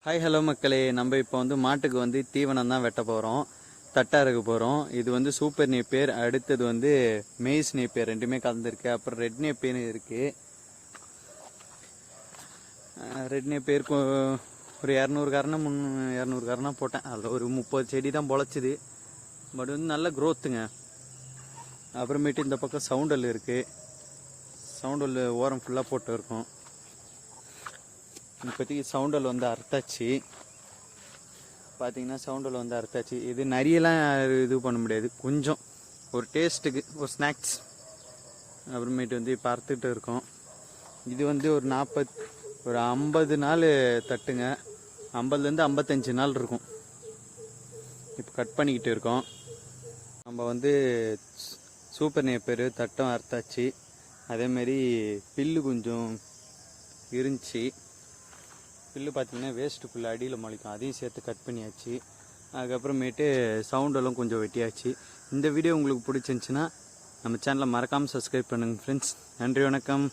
Hi hello மக்களே, நம்ம இப்போ மாட்டுக்கு தீவனம் தான் வெட்ட போகிறோம். தட்டா இருக்க போகிறோம். இது சூப்பர் நேப்பியர், அடுத்தது மெய்ஸ் நேப்பியர், ரெண்டுமே கலந்துருக்கு. அப்புறம் ரெட் நேப்பியர் இருக்குது. ரெட் நேப்பியருக்கு ஒரு 200 கரணம் 200 கரணம் போட்டேன். அதில் ஒரு 30 செடி தான் பொழைச்சிது. பட் நல்ல க்ரோத்துங்க. அப்புறமேட்டு இந்த பக்கம் சவுண்டல் இருக்குது. சவுண்டல் ஓரம் ஃபுல்லாக போட்டு இருக்கும். இப்போதைக்கு சவுண்டல் அறுத்தாச்சு. பார்த்தீங்கன்னா சவுண்டல் அறுத்தாச்சு. இது நிறையலாம் இது பண்ண முடியாது, கொஞ்சம் ஒரு டேஸ்ட்டுக்கு, ஒரு ஸ்நாக்ஸ். அப்புறமேட்டு இப்போ அறுத்துட்டு இருக்கோம். இது ஒரு 50 நாள் தட்டுங்க. 50லேருந்து 55 நாள் இருக்கும். இப்போ கட் பண்ணிக்கிட்டு இருக்கோம். நம்ம சூப்பர் நேப்பியர் தட்டம் அறுத்தாச்சு. அதேமாரி பில்லு கொஞ்சம் இருந்துச்சு. புல்லு பார்த்தீங்கன்னா வேஸ்ட்டு புல் அடியில் முளைக்கும், அதையும் சேர்த்து கட் பண்ணியாச்சு. அதுக்கப்புறமேட்டு சவுண்டெல்லாம் கொஞ்சம் வெட்டியாச்சு. இந்த வீடியோ உங்களுக்கு பிடிச்சிருந்துச்சின்னா நம்ம சேனலை மறக்காமல் சப்ஸ்கிரைப் பண்ணுங்கள் ஃப்ரெண்ட்ஸ். நன்றி, வணக்கம்.